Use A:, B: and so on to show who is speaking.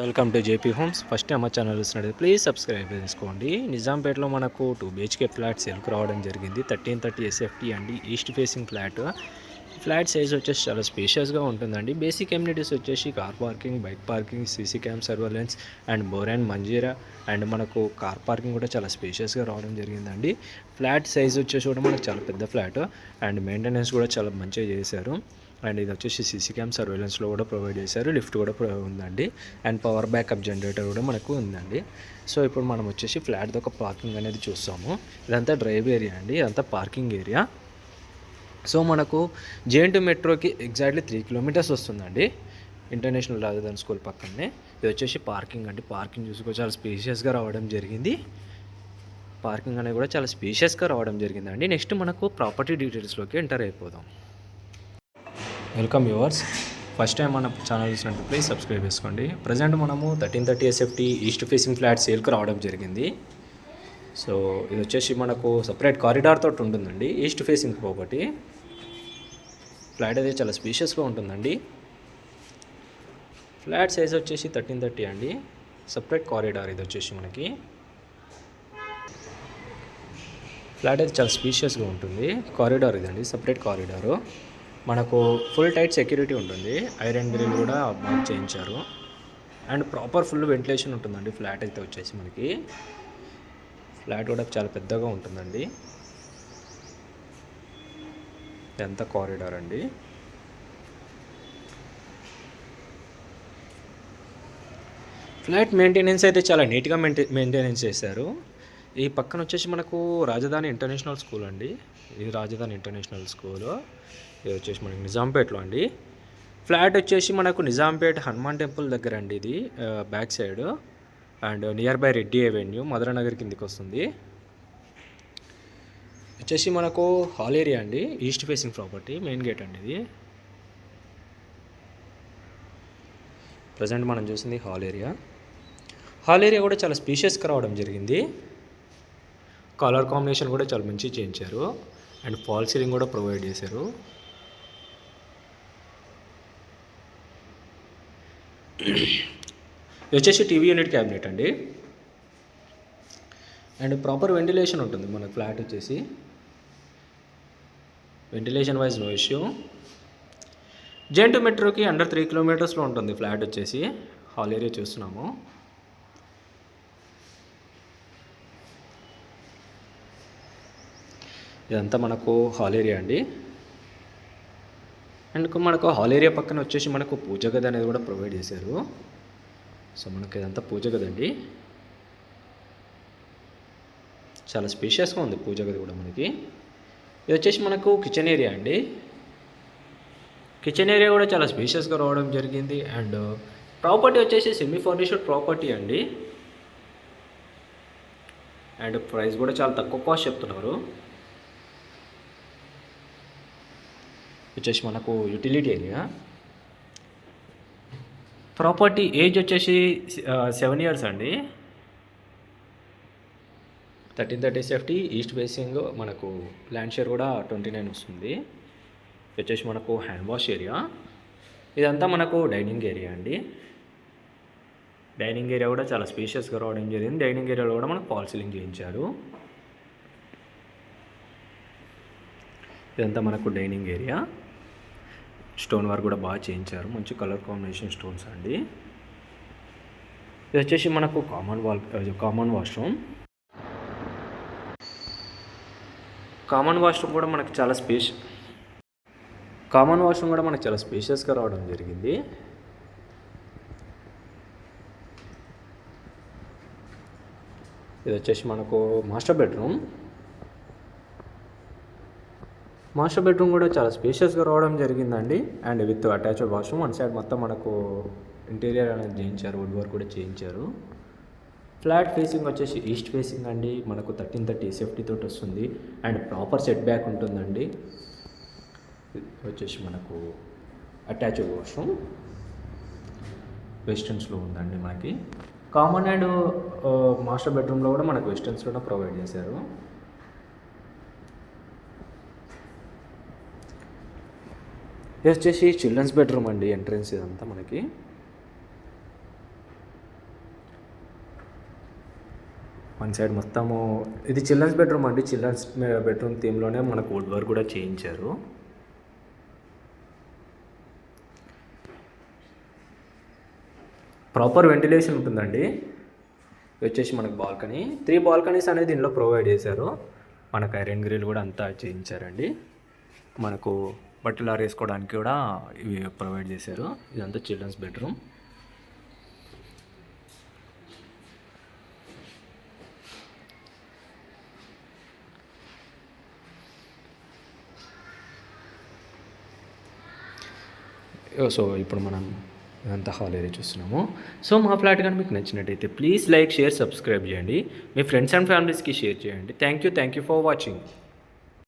A: Welcome to JP homes. First time మా channel చూసినట్టు please subscribe చేసుకోండి. నిజాంపేటలో మనకు 2 BHK ఫ్లాట్ సేల్కి రావడం జరిగింది. 1330 SFT అండి, east facing flat. Flat size వచ్చేసి చాలా స్పేషియస్గా ఉంటుందండి. బేసిక్ ఎమ్యూనిటీస్ వచ్చేసి car parking, bike parking, CC cam surveillance and bore and Manjira and మనకు కార్ పార్కింగ్ కూడా చాలా స్పేషియస్గా రావడం జరిగిందండి. ఫ్లాట్ సైజ్ వచ్చేసి కూడా మనకు చాలా పెద్ద ఫ్లాట్ అండ్ మెయింటెనెన్స్ కూడా చాలా మంచిగా చేశారు. అండ్ ఇది వచ్చేసి సీసీ క్యామ్ సర్వేలెన్స్లో కూడా ప్రొవైడ్ చేశారు. లిఫ్ట్ కూడా ఉందండి అండ్ పవర్ బ్యాకప్ జనరేటర్ కూడా మనకు ఉందండి. సో ఇప్పుడు మనం వచ్చేసి ఫ్లాట్ ఒక పార్కింగ్ అనేది చూస్తాము. ఇదంతా డ్రైవ్ ఏరియా అండి, ఇదంతా పార్కింగ్ ఏరియా. సో మనకు జేఎన్టీ మెట్రోకి ఎగ్జాక్ట్లీ 3 కిలోమీటర్స్ వస్తుందండి, ఇంటర్నేషనల్ రాజధాని స్కూల్ పక్కనే. ఇది వచ్చేసి పార్కింగ్ అండి. పార్కింగ్ చూసుకో చాలా స్పేషియస్గా రావడం జరిగింది. పార్కింగ్ అనేది కూడా చాలా స్పేషియస్గా రావడం జరిగిందండి. నెక్స్ట్ మనకు ప్రాపర్టీ డీటెయిల్స్లోకి ఎంటర్ అయిపోదాం. Welcome yours. ఫస్ట్ టైం మన ఛానల్ చూసినట్టు ప్లీజ్ సబ్స్క్రైబ్ చేసుకోండి. ప్రజెంట్ మనము 1330 SFT ఈస్ట్ ఫేసింగ్ ఫ్లాట్ సేల్కి రావడం జరిగింది. సో ఇది వచ్చేసి మనకు సపరేట్ కారిడార్ తోటి ఉంటుందండి, ఈస్ట్ ఫేసింగ్ ప్రాపర్టీ. ఫ్లాట్ అయితే చాలా స్పేషియస్గా ఉంటుందండి. ఫ్లాట్ సైజ్ వచ్చేసి 1330 అండి, సపరేట్ కారిడార్. ఇది వచ్చేసి మనకి ఫ్లాట్ అయితే చాలా స్పేషియస్గా ఉంటుంది. కారిడార్ ఇదండి, సపరేట్ కారిడారు. మనకు ఫుల్ టైట్ సెక్యూరిటీ ఉంటుంది, ఐరన్ గ్రిల్ కూడా బాగా చేయించారు అండ్ ప్రాపర్ ఫుల్ వెంటిలేషన్ ఉంటుందండి. ఫ్లాట్ అయితే వచ్చేసి మనకి ఫ్లాట్ కూడా చాలా పెద్దగా ఉంటుందండి. ఎంత కారిడార్ అండి. ఫ్లాట్ మెయింటెనెన్స్ అయితే చాలా నీట్గా మెయింటెనెన్స్ చేశారు. ఈ పక్కన వచ్చేసి మనకు రాజధాని ఇంటర్నేషనల్ స్కూల్ అండి. ఇది రాజధాని ఇంటర్నేషనల్ స్కూల్. ఇది వచ్చేసి మనకి నిజాంపేటలో అండి. ఫ్లాట్ వచ్చేసి మనకు నిజాంపేట్ హనుమాన్ టెంపుల్ దగ్గర అండి. ఇది back side and near by Reddy avenue, Madhura Nagar కిందికి వస్తుంది. వచ్చేసి మనకు హాల్ ఏరియా అండి, east facing property, main gate అండి ఇది. ప్రజెంట్ మనం చూసింది హాల్ ఏరియా. హాల్ ఏరియా కూడా చాలా స్పేషియస్గా రావడం జరిగింది. కలర్ కాంబినేషన్ కూడా చాలా మంచిగా చేయించారు అండ్ ఫాల్ సీలింగ్ కూడా ప్రొవైడ్ చేశారు. ఇది వచ్చేసి టీవీ యూనిట్ క్యాబినెట్ అండి అండ్ ప్రాపర్ వెంటిలేషన్ ఉంటుంది మన ఫ్లాట్ వచ్చేసి. Ventilation wise no issue. JNT మెట్రోకి అండర్ 3 కిలోమీటర్స్లో ఉంటుంది ఫ్లాట్ వచ్చేసి. హాల్ ఏరియా చూస్తున్నాము. ఇదంతా మనకు హాల్ ఏరియా అండి. అండ్ మనకు హాల్ ఏరియా పక్కన వచ్చేసి మనకు పూజ గది అనేది కూడా ప్రొవైడ్ చేశారు. సో మనకి ఇదంతా పూజ గది అండి, చాలా స్పేషియస్గా ఉంది పూజ గది కూడా మనకి. ఇది వచ్చేసి మనకు కిచెన్ ఏరియా అండి. కిచెన్ ఏరియా కూడా చాలా స్పేషియస్గా రావడం జరిగింది అండ్ ప్రాపర్టీ వచ్చేసి సెమీ ఫర్నిష్డ్ ప్రాపర్టీ అండి. అండ్ ప్రైస్ కూడా చాలా తక్కువ కాస్ట్ చెప్తున్నారు. వచ్చేసి మనకు యూటిలిటీ ఏరియా. ప్రాపర్టీ ఏజ్ వచ్చేసి 7 years అండి. 1330 SFT ఈస్ట్ ఫేసింగ్. మనకు ల్యాండ్ షేర్ కూడా 29 వస్తుంది. వచ్చేసి మనకు హ్యాండ్ వాష్ ఏరియా. ఇదంతా మనకు డైనింగ్ ఏరియా అండి. డైనింగ్ ఏరియా కూడా చాలా స్పేషియస్గా రావడం జరిగింది. డైనింగ్ ఏరియాలో కూడా మనకు ఫాల్ సీలింగ్ చేయించారు. ఇదంతా మనకు డైనింగ్ ఏరియా. స్టోన్ వర్క్ కూడా బాగా చేయించారు, మంచి కలర్ కాంబినేషన్ స్టోన్స్ అండి. ఇది వచ్చేసి మనకు కామన్ వాష్రూమ్. కామన్ వాష్రూమ్ కూడా మనకు చాలా స్పేషియస్గా రావడం జరిగింది. ఇది వచ్చేసి మనకు మాస్టర్ బెడ్రూమ్. మాస్టర్ బెడ్రూమ్ కూడా చాలా స్పేషియస్గా రావడం జరిగిందండి and with attached washroom. One side మొత్తం మనకు ఇంటీరియర్ అనేది చేయించారు, వుడ్ వర్క్ కూడా చేయించారు. ఫ్లాట్ ఫేసింగ్ వచ్చేసి ఈస్ట్ ఫేసింగ్ అండి. మనకు 1330 SFT తోటి వస్తుంది అండ్ ప్రాపర్ సెట్ బ్యాక్ ఉంటుందండి. వచ్చేసి మనకు అటాచ్డ్ వాష్రూమ్ వెస్టర్న్స్లో ఉందండి మనకి. కామన్ అండ్ మాస్టర్ బెడ్రూమ్లో కూడా మనకు వెస్టర్న్స్లో ప్రొవైడ్ చేశారు. ఇది వచ్చేసి చిల్డ్రన్స్ బెడ్రూమ్ అండి. ఎంట్రన్స్ ఇదంతా మనకి వన్ సైడ్ మొత్తము ఇది చిల్డ్రన్స్ బెడ్రూమ్ అండి. చిల్డ్రన్స్ బెడ్రూమ్ థీమ్లోనే మనకు వుడ్ వర్క్ కూడా చేయించారు. ప్రాపర్ వెంటిలేషన్ ఉంటుందండి. వచ్చేసి మనకు బాల్కనీ 3 బాల్కనీస్ అనేది దీనిలో ప్రొవైడ్ చేశారు. మనకు ఐరన్ గ్రిల్ కూడా అంతా చేయించారండి. మనకు బట్టలు ఆరేసుకోవడానికి కూడా ఇవి ప్రొవైడ్ చేశారు. ఇదంతా చిల్డ్రన్స్ బెడ్రూమ్. సో ఇప్పుడు మనం ఇదంతా హాల్ ఏరియా చూస్తున్నాము. సో మా ఫ్లాట్ కానీ మీకు నచ్చినట్టయితే ప్లీజ్ లైక్, షేర్, సబ్స్క్రైబ్ చేయండి. మీ ఫ్రెండ్స్ అండ్ ఫ్యామిలీస్కి షేర్ చేయండి. Thank you for watching.